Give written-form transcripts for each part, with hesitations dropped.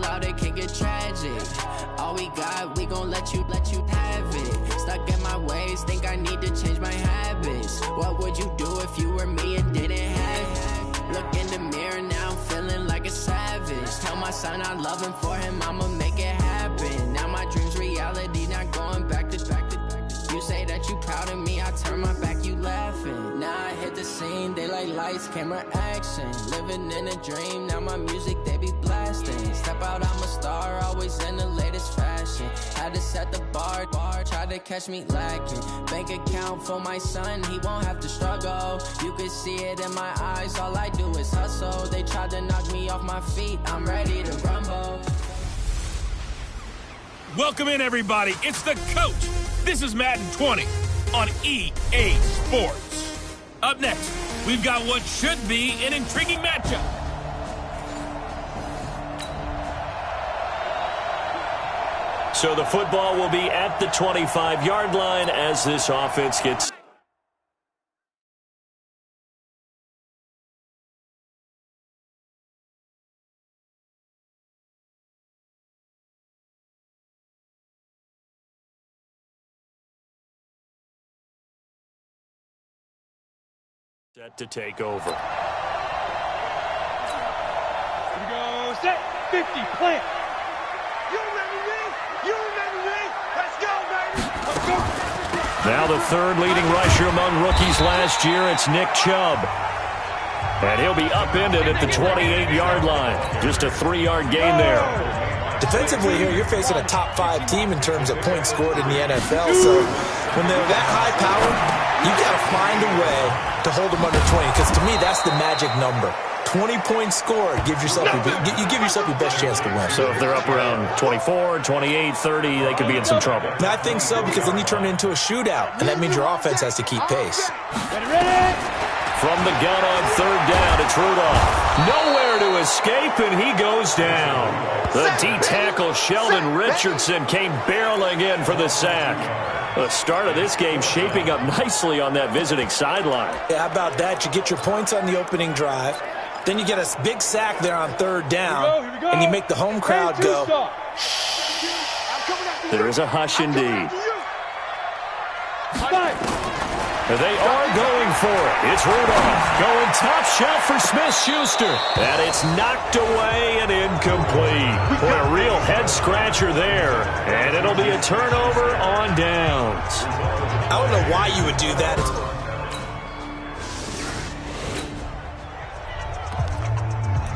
fall out, it can get tragic. All we got, we gon' let you have it. Stuck in my ways, think I need to change my habits. What would you do if you were me and didn't have it? Look in the mirror, now I'm feeling like a savage. Tell my son I love him, for him I'ma make it happen. Now my dream's reality, not going back to. You say that you proud of me, I turn my back, you laughing. Now I hit the scene, they like lights, camera, action. Living in a dream, now my music, they be blasting. Step out, I'm a star, always in the latest fashion. Had to set the bar, try to catch me lacking. Bank account for my son, he won't have to struggle. You can see it in my eyes, all I do is hustle. They tried to knock me off my feet, I'm ready to rumble. Welcome in, everybody. It's the coach. This is Madden 20 on EA Sports. Up next, we've got what should be an intriguing matchup. So the football will be at the 25-yard line as this offense gets... set to take over. Here we go, set, 50, plant. You remember me? You remember me? Let's go, baby. Let's go. Now the third leading rusher among rookies last year, it's Nick Chubb. And he'll be upended at the 28-yard line. Just a 3-yard gain there. Defensively here, you're facing a top 5 team in terms of points scored in the NFL. So when they're that high powered, you got to find a way to hold them under 20, because to me, that's the magic number. 20 points scored, you give yourself your best chance to win. So if they're up around 24, 28, 30, they could be in some trouble. I think so, because then you turn it into a shootout, and that means your offense has to keep pace. Ready? From the gun on third down, it's Rudolph. Nowhere to escape, and he goes down. The D-tackle Sheldon Richardson came barreling in for the sack. The start of this game shaping up nicely on that visiting sideline. Yeah, how about that? You get your points on the opening drive. Then you get a big sack there on third down. Here we go. And you make the home crowd go. There is a hush indeed. They are going for it. It's Rudolph going top shelf for Smith-Schuster. And it's knocked away and incomplete. Boy, a real head-scratcher there. And it'll be a turnover on downs. I don't know why you would do that.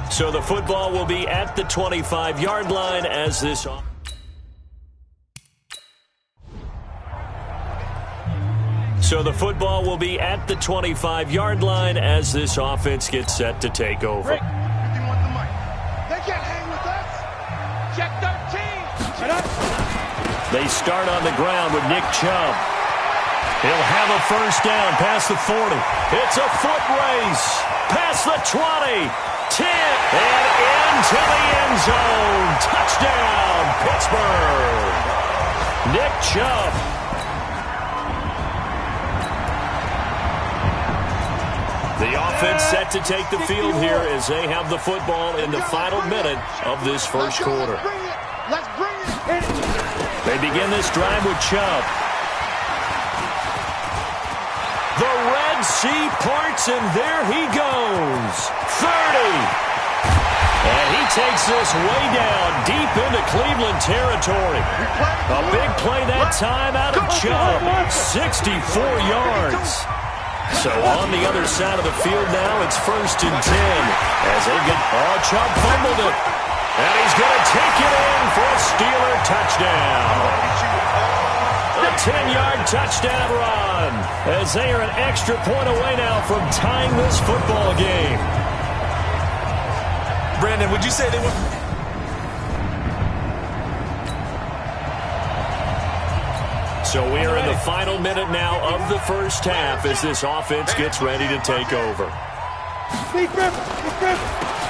So the football will be at the 25-yard line as this... So the football will be at the 25-yard line as this offense gets set to take over. They can't hang with us. Check 13. They start on the ground with Nick Chubb. He'll have a first down past the 40. It's a foot race. Past the 20. 10. And into the end zone. Touchdown, Pittsburgh. Nick Chubb. The offense set to take the field here as they have the football in the final minute of this first quarter. Let's bring it. They begin this drive with Chubb. The Red Sea parts, and there he goes. 30. And he takes this way down deep into Cleveland territory. A big play that time out of Chubb. 64 yards. So on the other side of the field now, it's 1st and 10. As they get... Oh, Chubb fumbled it. And he's going to take it in for a Steeler touchdown. A 10-yard touchdown run. As they are an extra point away now from tying this football game. Brandon, would you say they were... So we are in the final minute now of the first half as this offense gets ready to take over.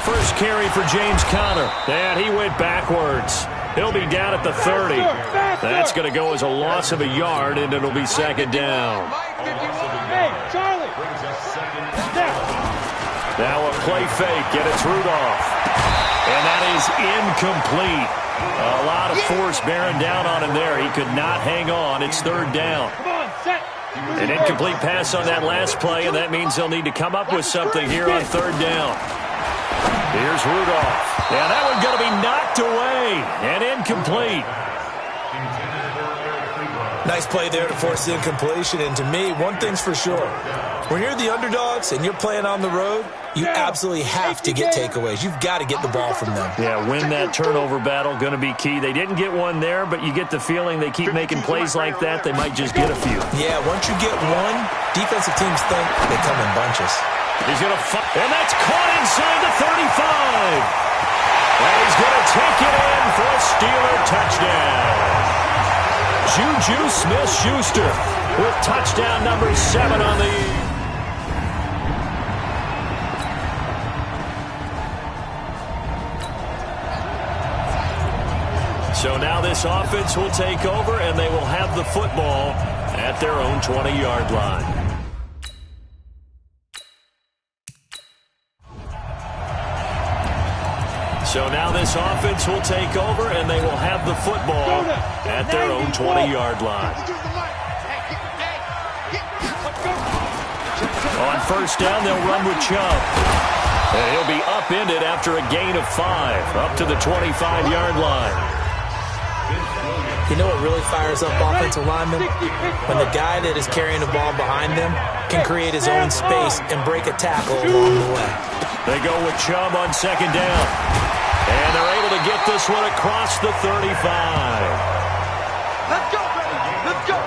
First carry for James Conner. And he went backwards. He'll be down at the 30. That's going to go as a loss of a yard, and it'll be second down. Hey, Charlie. Now a play fake, and it's Rudolph. And that is incomplete. A lot of force bearing down on him there. He could not hang on. It's third down. An incomplete pass on that last play, and that means they'll need to come up with something here on third down. Here's Rudolph. And that one's going to be knocked away and incomplete. Nice play there to force the incompletion. And to me, one thing's for sure. When you're the underdogs and you're playing on the road, you absolutely have to get takeaways. You've got to get the ball from them. Yeah, win that turnover battle, going to be key. They didn't get one there, but you get the feeling they keep making plays like that, they might just get a few. Yeah, once you get one, defensive teams think they come in bunches. He's going to and that's caught inside the 35. And he's going to take it in for a Steeler touchdown. Juju Smith-Schuster with touchdown number 7 on the year. So now this offense will take over, and they will have the football at their own 20-yard line. So now this offense will take over, and they will have the football at their own 20-yard line. On first down, they'll run with Chubb. And he'll be upended after a gain of 5, up to the 25-yard line. You know what really fires up offensive linemen? When the guy that is carrying the ball behind them can create his own space and break a tackle along the way. They go with Chubb on second down. And they're able to get this one across the 35. Let's go, baby. Let's go.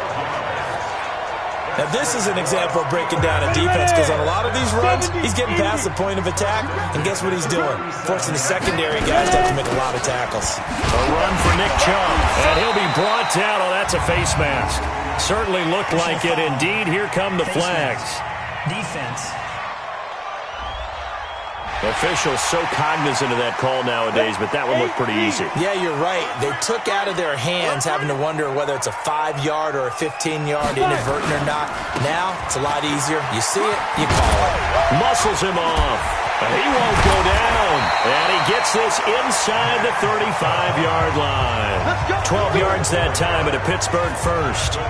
Now, this is an example of breaking down a defense because on a lot of these runs, he's getting past the point of attack, and guess what he's doing? Forcing the secondary guys to have to make a lot of tackles. A run for Nick Chubb, and he'll be brought down. Oh, that's a face mask. Certainly looked like it. Indeed, here come the flags. Defense. Officials so cognizant of that call nowadays, but that one looked pretty easy. Yeah, you're right. They took out of their hands having to wonder whether it's a 5-yard or a 15-yard inadvertent or not. Now, it's a lot easier. You see it, you call it. Muscles him off. He won't go down. And he gets this inside the 35-yard line. 12 yards that time at a Pittsburgh first.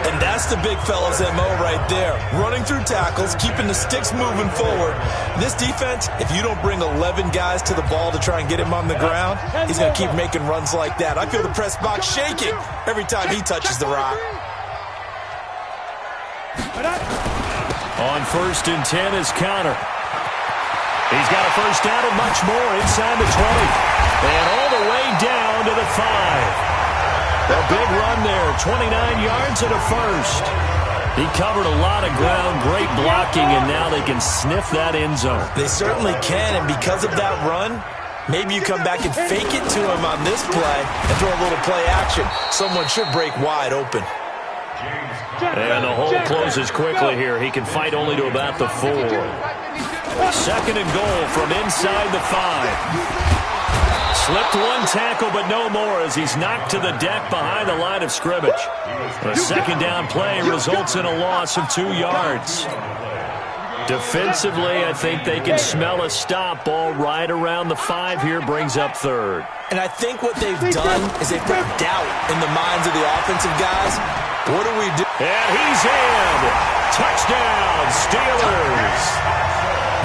And that's the big fella's MO right there. Running through tackles, keeping the sticks moving forward. This defense, if you don't bring 11 guys to the ball to try and get him on the ground, he's going to keep making runs like that. I feel the press box shaking every time he touches the rock. On first and 10 is Connor. He's got a first down and much more inside the 20. And all the way down to the 5. A big run there, 29 yards and a first. He covered a lot of ground, great blocking, and now they can sniff that end zone. They certainly can, and because of that run, maybe you come back and fake it to him on this play and throw a little play action. Someone should break wide open. And the hole closes quickly here. He can fight only to about the 4. Second and goal from inside the 5. Slipped one tackle, but no more as he's knocked to the deck behind the line of scrimmage. A second down play results in a loss of 2 yards. Defensively, I think they can smell a stop ball right around the 5 here, brings up third. And I think what they've done is they've put doubt in the minds of the offensive guys. What do we do? And he's in. Touchdown, Steelers.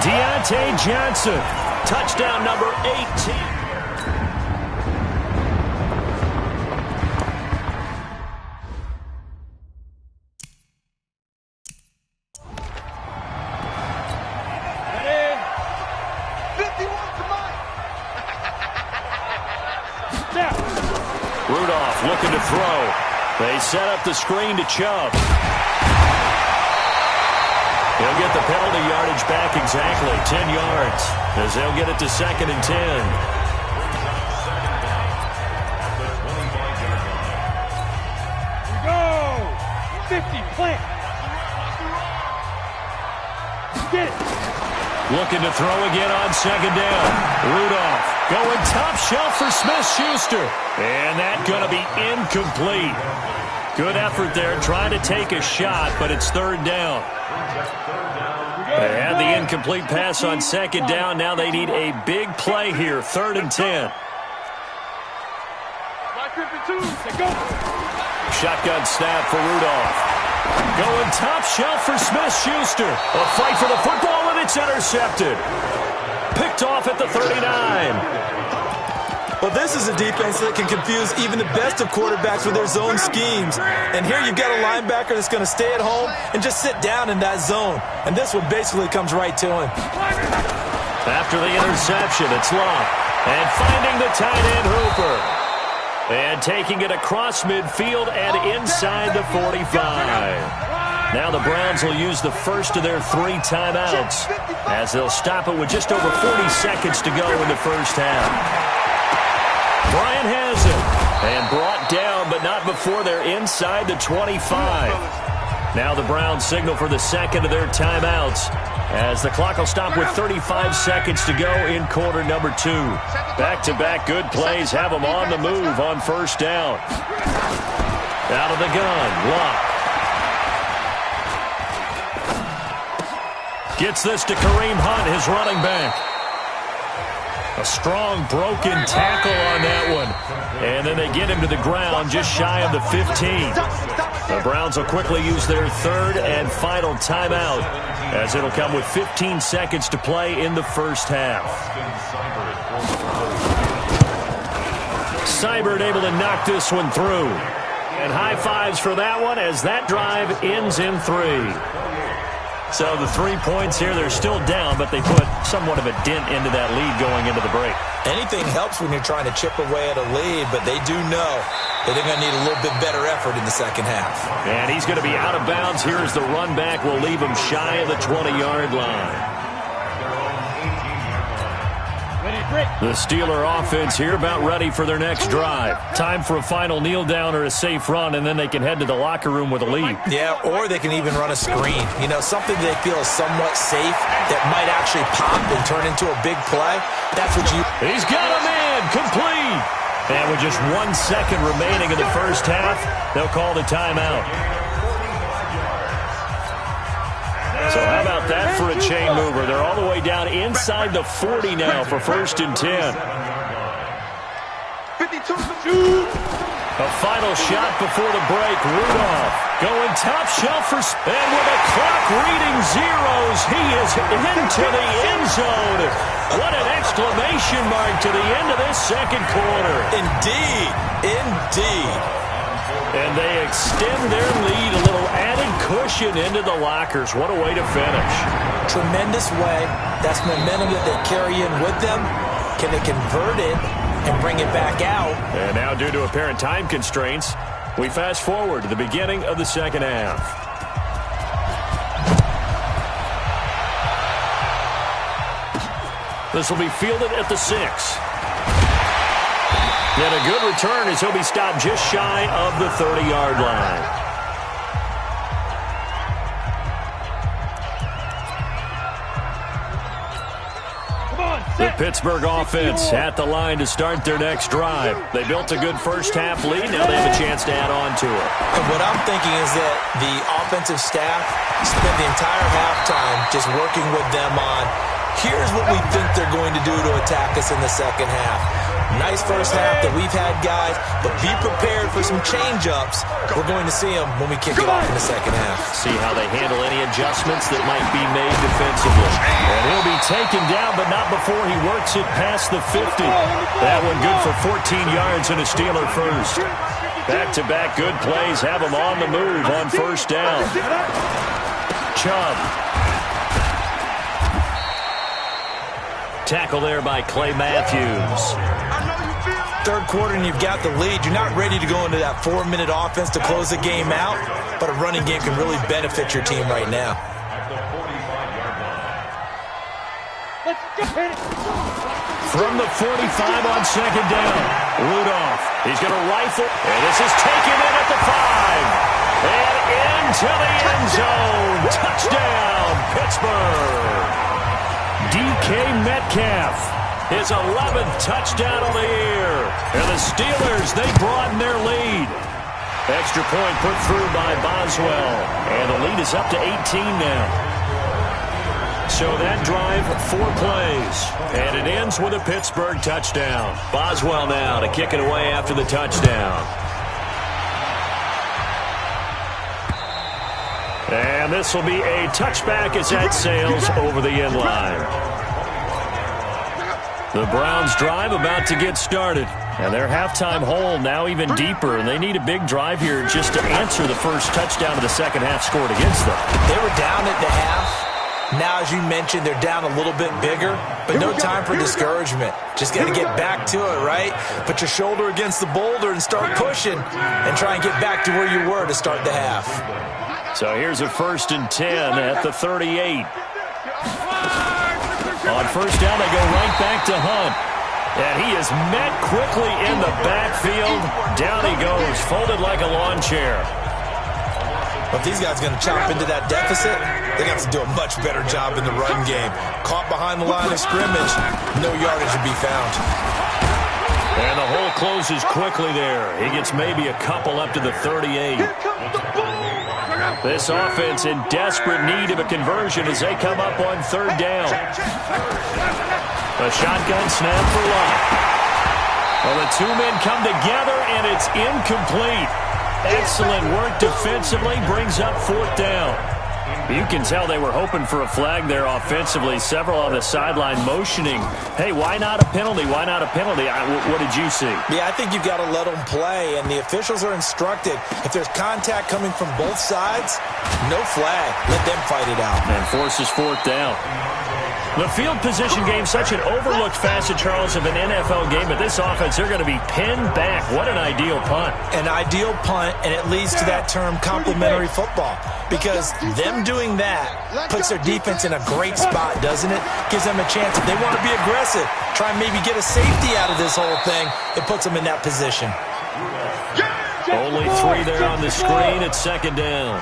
Deontay Johnson, touchdown number 18. Rudolph looking to throw. They set up the screen to Chubb. He'll get the penalty yardage back exactly, 10 yards, as they'll get it to second and 10. Go! 50, plant. Get it. Looking to throw again on second down. Rudolph going top shelf for Smith-Schuster. And that's going to be incomplete. Good effort there trying to take a shot, but it's third down. They had the incomplete pass on second down. Now they need a big play here, 3rd and 10. Shotgun snap for Rudolph. Going top shelf for Smith-Schuster. A fight for the football, and it's intercepted. Picked off at the 39. Well, this is a defense that can confuse even the best of quarterbacks with their zone schemes. And here you've got a linebacker that's going to stay at home and just sit down in that zone. And this one basically comes right to him. After the interception, it's Locke. And finding the tight end Hooper. And taking it across midfield and inside the 45. Now the Browns will use the first of their 3 timeouts as they'll stop it with just over 40 seconds to go in the first half. Bryant has it, and brought down, but not before they're inside the 25. Now the Browns signal for the second of their timeouts, as the clock will stop with 35 seconds to go in quarter number 2. Back-to-back good plays have them on the move on first down. Out of the gun, Locke. Gets this to Kareem Hunt, his running back. A strong broken tackle on that one. And then they get him to the ground just shy of the 15. The Browns will quickly use their 3rd and final timeout, as it'll come with 15 seconds to play in the first half. Seibert able to knock this one through. And high fives for that one as that drive ends in 3. So the 3 points here, they're still down, but they put somewhat of a dent into that lead going into the break. Anything helps when you're trying to chip away at a lead, but they do know that they're going to need a little bit better effort in the second half. And he's going to be out of bounds. Here's the run back. Will leave him shy of the 20-yard line. The Steeler offense here about ready for their next drive. Time for a final kneel down or a safe run, and then they can head to the locker room with a lead. Yeah, or they can even run a screen. You know, something they feel is somewhat safe that might actually pop and turn into a big play. That's what you... He's got a man, complete. And with just 1 second remaining in the first half, they'll call the timeout. So how about that for a chain mover? They're all the way down inside the 40 now for 1st and 10. 52. A final shot before the break. Rudolph going top shelf for... And with the clock reading zeros, he is into the end zone. What an exclamation mark to the end of this second quarter. Indeed. Indeed. And they extend their lead, a little added cushion into the lockers. What a way to finish. Tremendous way. That's momentum that they carry in with them. Can they convert it and bring it back out? And now, due to apparent time constraints, we fast forward to the beginning of the second half. This will be fielded at the 6. And a good return as he'll be stopped just shy of the 30-yard line. The Pittsburgh offense at the line to start their next drive. They built a good first-half lead. Now they have a chance to add on to it. And what I'm thinking is that the offensive staff spent the entire halftime just working with them on, here's what we think they're going to do to attack us in the second half. Nice first half that we've had, guys, but be prepared for some change-ups. We're going to see them when we kick it off in the second half. See how they handle any adjustments that might be made defensively. And he'll be taken down, but not before he works it past the 50. That one good for 14 yards and a Steeler first. Back-to-back good plays have him on the move on first down. Chubb. Tackle there by Clay Matthews. Third quarter and you've got the lead. You're not ready to go into that 4-minute offense to close the game out, but a running game can really benefit your team right now. From the 45 on second down, Rudolph. He's going to rifle, and this is taken in at the 5. And into the end zone. Touchdown, Pittsburgh. DK Metcalf, his 11th touchdown of the year. And the Steelers, they broaden their lead. Extra point put through by Boswell. And the lead is up to 18 now. So that drive, 4 plays. And it ends with a Pittsburgh touchdown. Boswell now to kick it away after the touchdown. And this will be a touchback as that sails over the end line. The Browns drive about to get started. And their halftime hole now even deeper, and they need a big drive here just to answer the first touchdown of the second half scored against them. They were down at the half. Now, as you mentioned, they're down a little bit bigger, but no time for discouragement. Just got to get back to it, right? Put your shoulder against the boulder and start pushing and try and get back to where you were to start the half. So here's a 1st and 10 at the 38. On first down, they go right back to Hunt. And he is met quickly in the backfield. Down he goes, folded like a lawn chair. But if these guys are going to chop into that deficit, they got to do a much better job in the run game. Caught behind the line of scrimmage, no yardage to be found. And the hole closes quickly there. He gets maybe a couple up to the 38. This offense in desperate need of a conversion as they come up on 3rd down. A shotgun snap for Lott. Well, the 2 men come together, and it's incomplete. Excellent work defensively, brings up 4th down. You can tell they were hoping for a flag there offensively. Several on the sideline motioning, hey, why not a penalty? Why not a penalty? What did you see? Yeah, I think you've got to let them play, and the officials are instructed. If there's contact coming from both sides, no flag. Let them fight it out. And forces 4th down. The field position game, such an overlooked facet, Charles, of an NFL game, but this offense, they're going to be pinned back. What an ideal punt. An ideal punt, and it leads to that term complementary football, because them doing that puts their defense in a great spot, doesn't it? Gives them a chance. If they want to be aggressive, try and maybe get a safety out of this whole thing, it puts them in that position. Only 3 there on the screen at 2nd down.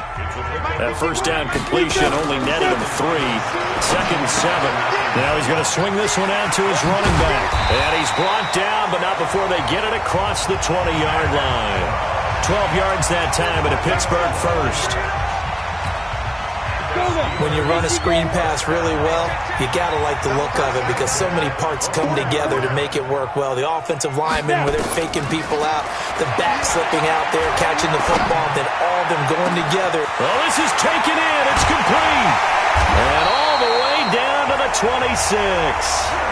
That first down completion only netted him 3. 2nd and 7. Now he's going to swing this one out to his running back. And he's brought down, but not before they get it across the 20-yard line. 12 yards that time, and a Pittsburgh first. When you run a screen pass really well, you got to like the look of it because so many parts come together to make it work well. The offensive linemen, where they're faking people out, the back slipping out there, catching the football, then all of them going together. Well, this is taken in. It's complete. And all the way down to the 26.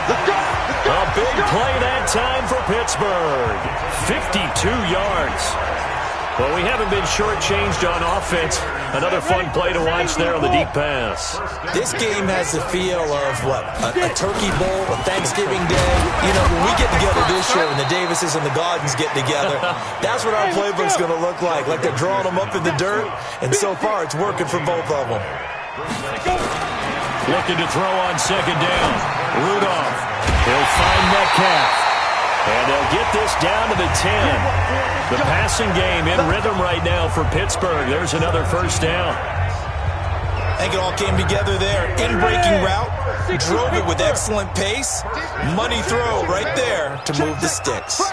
A big play that time for Pittsburgh. 52 yards. Well, we haven't been shortchanged on offense. Another fun play to watch there on the deep pass. This game has the feel of, what, a turkey bowl, a Thanksgiving day. You know, when we get together this year, when the Davises and the Gaudens get together, that's what our playbook's going to look like they're drawing them up in the dirt, and so far it's working for both of them. Looking to throw on 2nd down. Rudolph. He'll find Metcalf. And they'll get this down to the 10. The passing game in rhythm right now for Pittsburgh. There's another first down. I think it all came together there. In-breaking route, drove it with excellent pace. Money throw right there to move the sticks.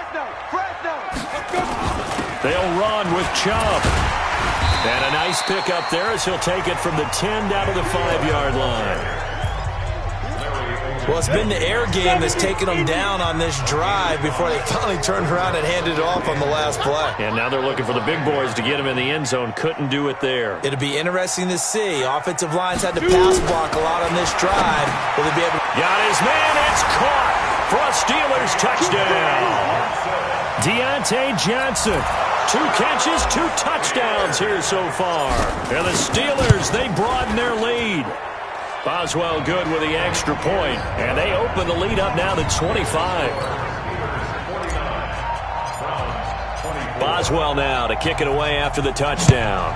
They'll run with Chubb. And a nice pick up there as he'll take it from the 10 down to the 5-yard line. Well, it's been the air game that's taken them down on this drive before they finally turned around and handed it off on the last play. And now they're looking for the big boys to get him in the end zone. Couldn't do it there. It'll be interesting to see. Offensive lines had to pass block a lot on this drive. Will they be able to... Got his man. It's caught for a Steelers touchdown. Deontay Johnson. 2 catches, 2 touchdowns here so far. And the Steelers, they broaden their lead. Boswell good with the extra point, and they open the lead up now to 25. Boswell now to kick it away after the touchdown.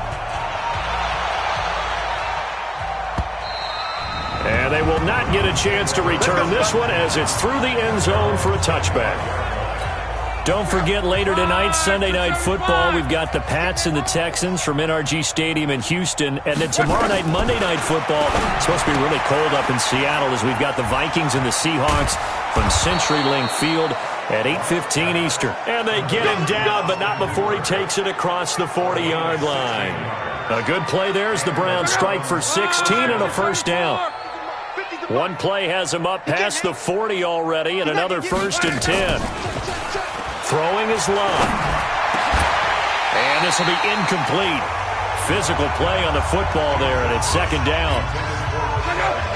And they will not get a chance to return this one as it's through the end zone for a touchback. Don't forget, later tonight, Sunday Night Football, we've got the Pats and the Texans from NRG Stadium in Houston. And then tomorrow night, Monday Night Football, it's supposed to be really cold up in Seattle as we've got the Vikings and the Seahawks from CenturyLink Field at 8:15 Eastern. And they get him down, but not before he takes it across the 40-yard line. A good play there as the Browns strike for 16 and a first down. One play has him up past the 40 already, and another 1st and 10. Throwing his line. And this will be incomplete. Physical play on the football there, and it's 2nd down.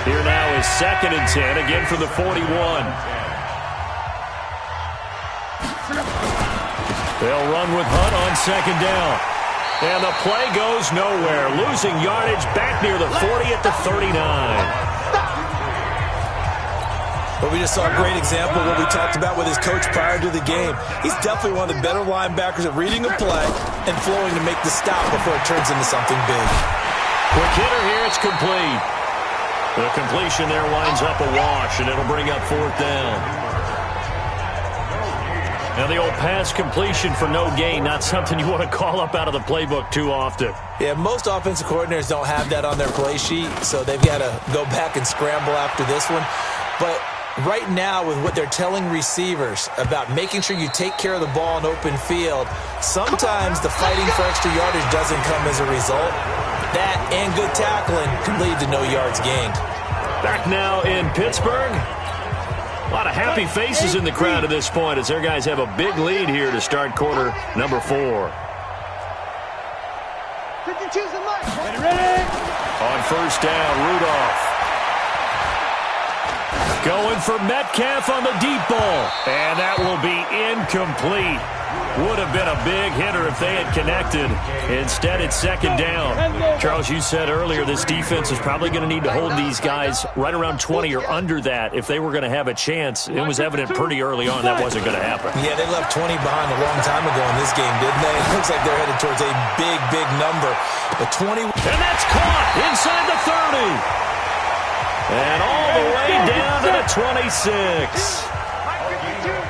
Here now is 2nd and 10, again from the 41. They'll run with Hunt on 2nd down. And the play goes nowhere. Losing yardage back near the 40 at the 39. But we just saw a great example of what we talked about with his coach prior to the game. He's definitely one of the better linebackers at reading a play and flowing to make the stop before it turns into something big. Quick hitter here, it's complete. The completion there winds up a wash, and it'll bring up 4th down. Now the old pass completion for no gain, not something you want to call up out of the playbook too often. Yeah, most offensive coordinators don't have that on their play sheet, so they've got to go back and scramble after this one. But right now, with what they're telling receivers about making sure you take care of the ball in open field, sometimes the fighting for extra yardage doesn't come as a result. That and good tackling can lead to no yards gained. Back now in Pittsburgh. A lot of happy faces in the crowd at this point as their guys have a big lead here to start quarter number 4. 52's the mark. Ready? On 1st down, Rudolph. Going for Metcalf on the deep ball. And that will be incomplete. Would have been a big hitter if they had connected. Instead, it's 2nd down. Charles, you said earlier this defense is probably going to need to hold these guys right around 20 or under that if they were going to have a chance. It was evident pretty early on that wasn't going to happen. Yeah, they left 20 behind a long time ago in this game, didn't they? It looks like they're headed towards a big, big number. The 20. And that's caught inside the 30. And all the way down to the 26.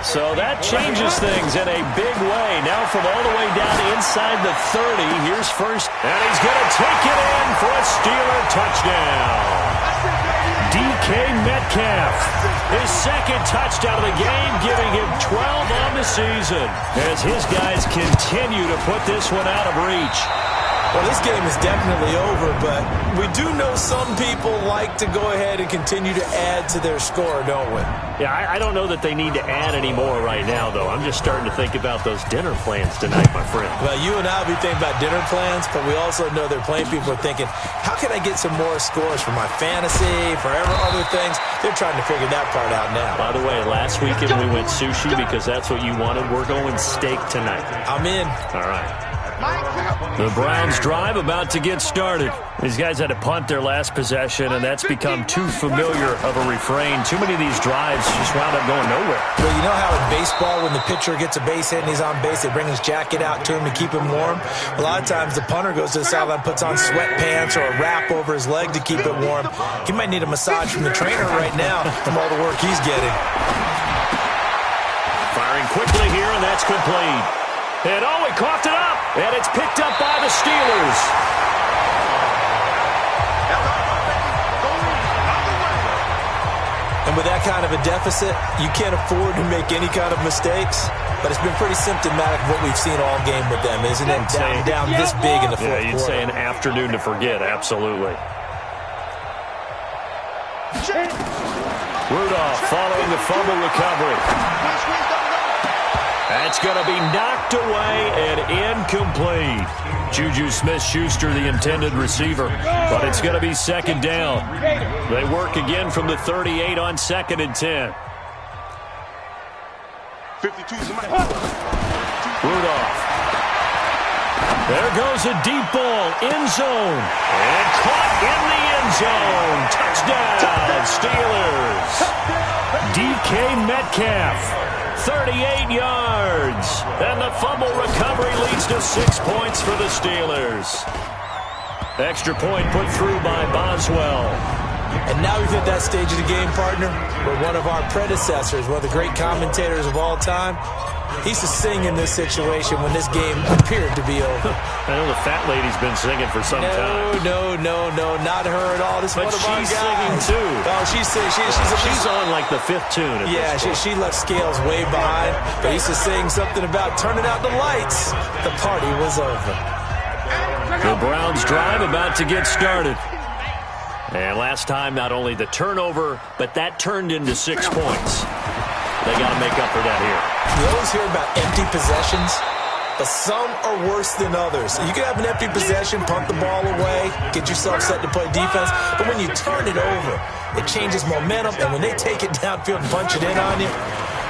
So that changes things in a big way. Now from all the way down inside the 30, here's first. And he's going to take it in for a Steeler touchdown. DK Metcalf, his 2nd touchdown of the game, giving him 12 on the season as his guys continue to put this one out of reach. Well, this game is definitely over, but we do know some people like to go ahead and continue to add to their score, don't we? Yeah, I don't know that they need to add any more right now, though. I'm just starting to think about those dinner plans tonight, my friend. Well, you and I will be thinking about dinner plans, but we also know they're playing people are thinking, how can I get some more scores for my fantasy, for other things? They're trying to figure that part out now. By the way, last weekend we went sushi because that's what you wanted. We're going steak tonight. I'm in. All right. The Browns drive about to get started. These guys had to punt their last possession, and that's become too familiar of a refrain. Too many of these drives just wound up going nowhere. But you know how in baseball, when the pitcher gets a base hit and he's on base, they bring his jacket out to him to keep him warm? A lot of times the punter goes to the sideline, puts on sweatpants or a wrap over his leg to keep it warm. He might need a massage from the trainer right now from all the work he's getting. Firing quickly here, and that's complete. And oh, he coughed it up, and it's picked up by the Steelers. And with that kind of a deficit, you can't afford to make any kind of mistakes. But it's been pretty symptomatic of what we've seen all game with them, isn't it? Down this big in the fourth quarter. Yeah, you'd say an afternoon to forget, absolutely. Rudolph following the fumble recovery. That's going to be knocked away and incomplete. Juju Smith-Schuster, the intended receiver, but it's going to be 2nd down. They work again from the 38 on 2nd and 10. 52's the mark. Rudolph. There goes a deep ball, end zone, and caught in the end zone. Touchdown, Steelers. DK Metcalf. 38 yards. And the fumble recovery leads to 6 points for the Steelers. Extra point put through by Boswell. And now we've hit that stage of the game, partner, where one of our predecessors, one of the great commentators of all time, he used to sing in this situation when this game appeared to be over. I know the fat lady's been singing for some time. No, not her at all. This is one of our guys. But she's singing too. Oh, she's singing. She's on like the 5th tune. Yeah, she left Scales way behind. But he used to sing something about turning out the lights. The party was over. The Browns drive about to get started. And last time, not only the turnover, but that turned into 6 points. They got to make up for that here. You always hear about empty possessions, but some are worse than others. You can have an empty possession, punt the ball away, get yourself set to play defense, but when you turn it over, it changes momentum, and when they take it downfield and punch it in on you,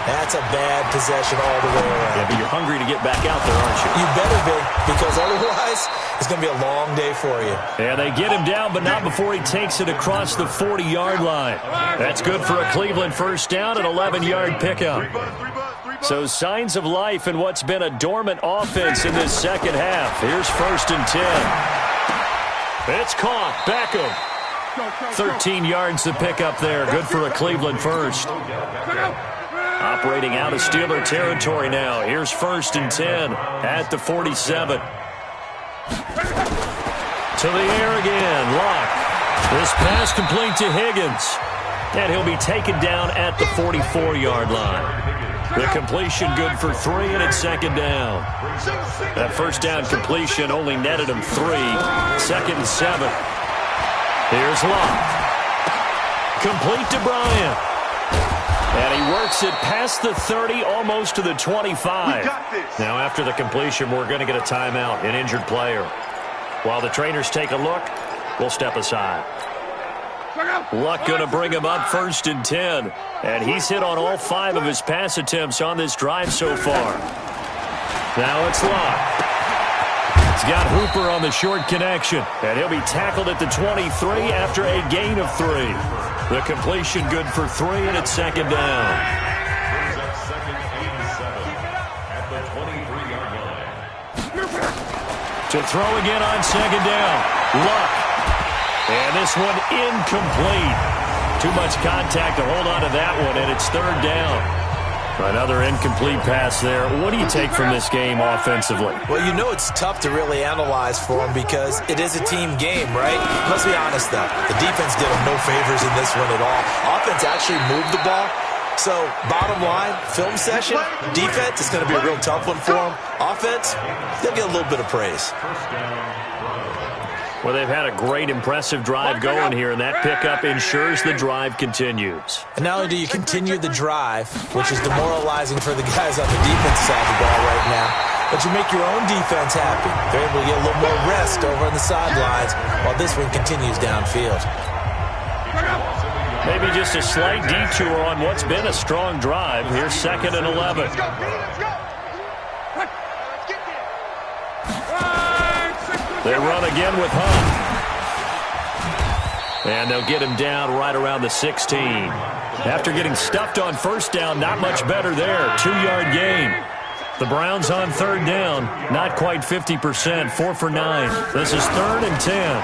that's a bad possession all the way around. Yeah, but you're hungry to get back out there, aren't you? You better be, because otherwise it's going to be a long day for you. Yeah, they get him down, but not before he takes it across the 40-yard line. That's good for a Cleveland first down, an 11-yard pickup. So signs of life in what's been a dormant offense in this second half. Here's 1st and 10. It's caught. Beckham. 13 yards to pick up there. Good for a Cleveland first. Operating out of Steeler territory now. Here's 1st and 10 at the 47. To the air again. Locke. This pass complete to Higgins. And he'll be taken down at the 44-yard line. The completion good for 3, and it's 2nd down. That first down completion only netted him 3. 2nd and 7. Here's Locke. Complete to Bryant. And he works it past the 30, almost to the 25. Now, after the completion, we're going to get a timeout, an injured player. While the trainers take a look, we'll step aside. Luck going to bring him up 1st and 10. And he's hit on all 5 of his pass attempts on this drive so far. Now it's Luck. He's got Hooper on the short connection. And he'll be tackled at the 23 after a gain of 3. The completion good for 3, and it's 2nd down. To throw again on 2nd down. Luck. And this one incomplete. Too much contact to hold on to that one, and it's 3rd down. Another incomplete pass there. What do you take from this game offensively? Well, you know it's tough to really analyze for them because it is a team game, right? Let's be honest, though. The defense did them no favors in this one at all. Offense actually moved the ball. So, bottom line, film session, defense is going to be a real tough one for them. Offense, they'll get a little bit of praise. Well, they've had a great, impressive drive going here, and that pickup ensures the drive continues. And not only do you continue the drive, which is demoralizing for the guys on the defense side of the ball right now, but you make your own defense happy. They're able to get a little more rest over on the sidelines while this one continues downfield. Maybe just a slight detour on what's been a strong drive. Here's 2nd and 11. They run again with Hunt. And they'll get him down right around the 16. After getting stuffed on first down, not much better there. 2-yard gain. The Browns on 3rd down, not quite 50%, 4 for 9. This is 3rd and 10.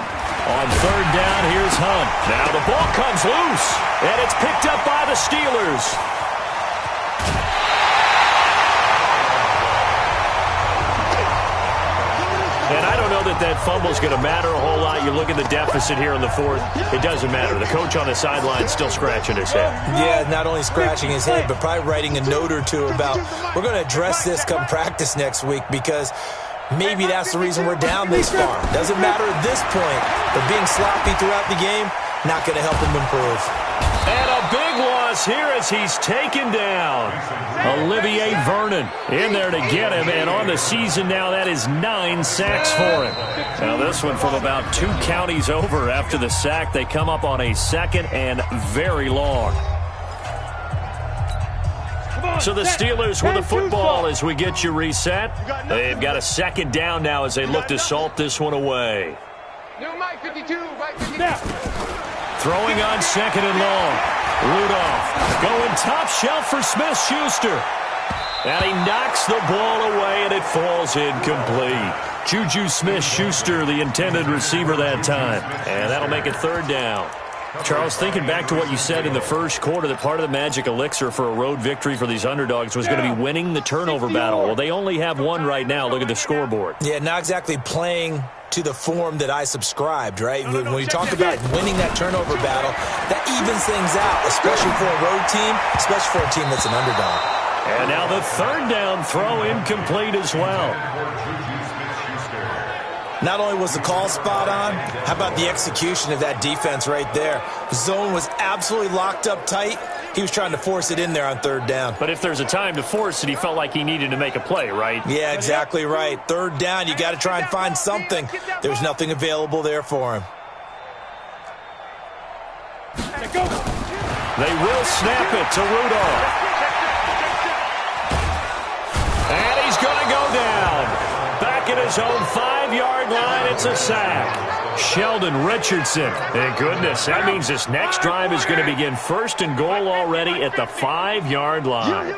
On 3rd down, here's Hunt. Now the ball comes loose, and it's picked up by the Steelers. And I don't know that fumble's going to matter a whole lot. You look at the deficit here in the 4th. It doesn't matter. The coach on the sideline still scratching his head. Yeah, not only scratching his head, but probably writing a note or two about, we're going to address this come practice next week because maybe that's the reason we're down this far. Doesn't matter at this point, but being sloppy throughout the game, not going to help him improve. And a big loss here as he's taken down. Olivier Vernon in there to get him, and on the season now, that is 9 sacks for him. Now this one from about 2 counties over after the sack. They come up on a 2nd and very long. So the Steelers with the football as we get you reset. They've got a 2nd down now as they look to salt this one away. Throwing on 2nd and long. Rudolph going top shelf for Smith-Schuster. And he knocks the ball away, and it falls incomplete. Juju Smith-Schuster, the intended receiver that time. And that'll make it 3rd down. Charles, thinking back to what you said in the first quarter, that part of the magic elixir for a road victory for these underdogs was going to be winning the turnover battle. Well, they only have one right now. Look at the scoreboard. Yeah, not exactly playing to the form that I subscribed, right? When you talk about winning that turnover battle, that evens things out, especially for a road team, especially for a team that's an underdog. And now the 3rd down throw incomplete as well. Not only was the call spot on, how about the execution of that defense right there? The zone was absolutely locked up tight. He was trying to force it in there on third down. But if there's a time to force it, he felt like he needed to make a play, right? Yeah, exactly right. Third down, you got to try and find something. There's nothing available there for him. They will snap it to Rudolph. And he's going to go down. Back at his own 5-yard line, it's a sack. Sheldon Richardson. Thank goodness. That means this next drive is going to begin first and goal already at the 5-yard line.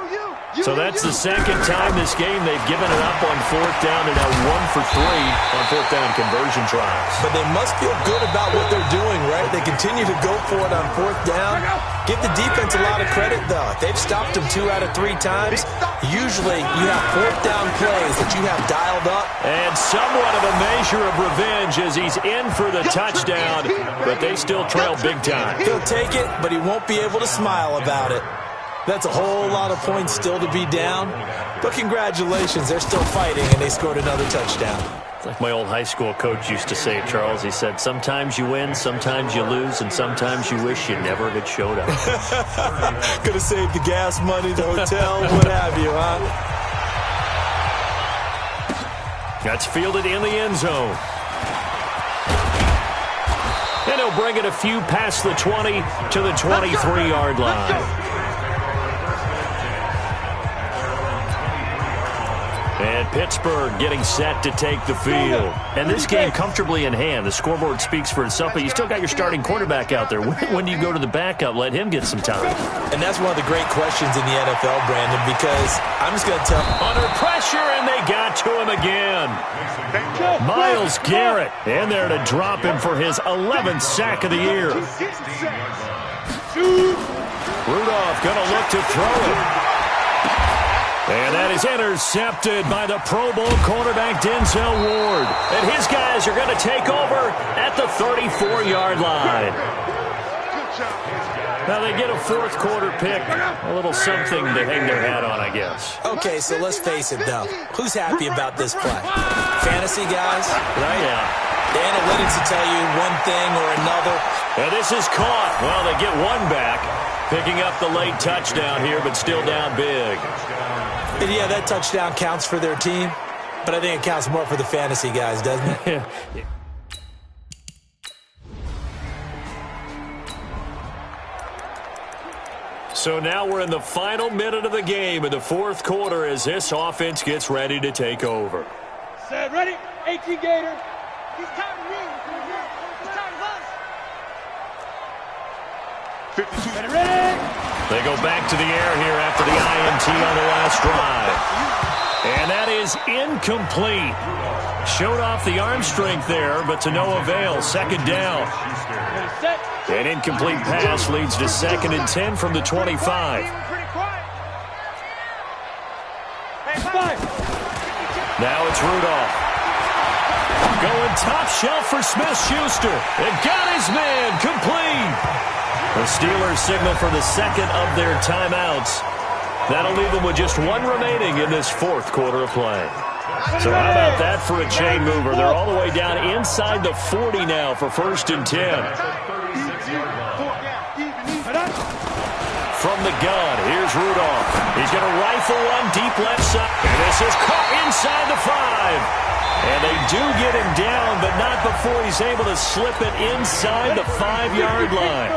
So that's the second time this game they've given it up on fourth down and now 1 for 3 on fourth down conversion tries. But they must feel good about what they're doing, right? They continue to go for it on fourth down. Give the defense a lot of credit, though. If they've stopped them 2 out of 3 times, usually you have fourth down plays that you have dialed up. And somewhat of a measure of revenge as he's in for the touchdown, but they still trail big time. He'll take it, but he won't be able to smile about it. That's a whole lot of points still to be down. But congratulations, they're still fighting, and they scored another touchdown. It's like my old high school coach used to say, Charles. He said, sometimes you win, sometimes you lose, and sometimes you wish you never had showed up. Could have saved the gas money, the hotel, what have you, huh? That's fielded in the end zone. And he'll bring it a few past the 20 to the 23-yard line. And Pittsburgh getting set to take the field. And this game comfortably in hand. The scoreboard speaks for itself, but you still got your starting quarterback out there. When do you go to the backup? Let him get some time. And that's one of the great questions in the NFL, Brandon, because I'm just going to tell you. Under pressure, and they got to him again. Myles Garrett in there to drop him for his 11th sack of the year. Rudolph going to look to throw it. And that is intercepted by the Pro Bowl cornerback Denzel Ward. And his guys are going to take over at the 34-yard line. Now they get a fourth quarter pick. A little something to hang their hat on, I guess. Okay, so let's face it, though. Who's happy about this play? Fantasy guys, right? Yeah. The analytics will tell you one thing or another. And this is caught. Well, they get one back. Picking up the late touchdown here, but still down big. And yeah, that touchdown counts for their team, but I think it counts more for the fantasy guys, doesn't it? So now we're in the final minute of the game in the fourth quarter as this offense gets ready to take over. Set, ready? 18 Gator. He's tired of me. He's tired of us. 52. Ready? They go back to the air here after the INT on the last drive. And that is incomplete. Showed off the arm strength there, but to no avail. Second down. An incomplete pass leads to 2nd and 10 from the 25. Now it's Rudolph. Going top shelf for Smith-Schuster. And got his man complete. The Steelers signal for the second of their timeouts. That'll leave them with just one remaining in this fourth quarter of play. So how about that for a chain mover? They're all the way down inside the 40 now for 1st and 10. From the gun, here's Rudolph. He's going to rifle one deep left side. And this is caught inside the 5. And they do get him down, but not before he's able to slip it inside the 5-yard line.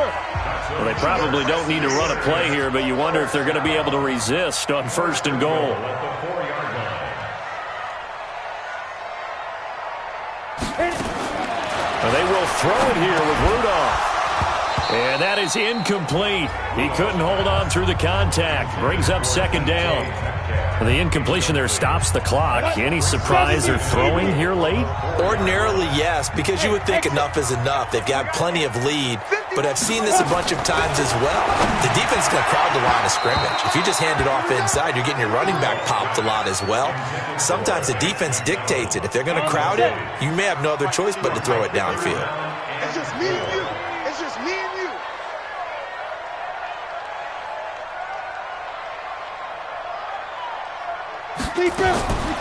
Well, they probably don't need to run a play here, but you wonder if they're going to be able to resist on 1st and goal. Well, they will throw it here with Rudolph. And that is incomplete. He couldn't hold on through the contact. Brings up 2nd down. And the incompletion there stops the clock. Any surprise they're throwing here late? Ordinarily, yes, because you would think enough is enough. They've got plenty of lead, but I've seen this a bunch of times as well. The defense is going to crowd the line of scrimmage. If you just hand it off inside, you're getting your running back popped a lot as well. Sometimes the defense dictates it. If they're going to crowd it, you may have no other choice but to throw it downfield. It's just me and you. It's just me and you. Deep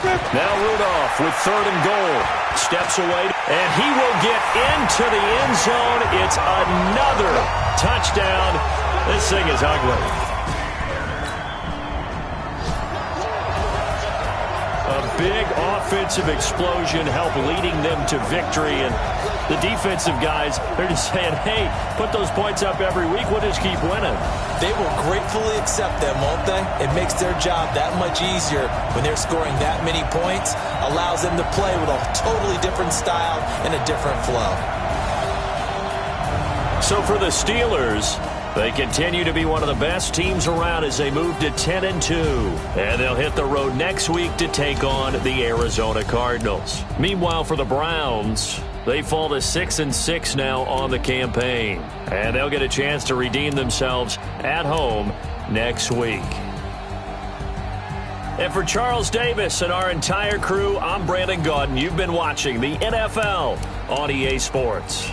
Now Rudolph with 3rd and goal. Steps away, and he will get into the end zone. It's another touchdown. This thing is ugly. A big offensive explosion helped leading them to victory, and the defensive guys, they're just saying, hey, put those points up every week, we'll just keep winning. They will gratefully accept them, won't they? It makes their job that much easier when they're scoring that many points, allows them to play with a totally different style and a different flow. So for the Steelers, they continue to be one of the best teams around as they move to 10-2. And they'll hit the road next week to take on the Arizona Cardinals. Meanwhile, for the Browns, they fall to 6-6 now on the campaign. And they'll get a chance to redeem themselves at home next week. And for Charles Davis and our entire crew, I'm Brandon Gaudin. You've been watching the NFL on EA Sports.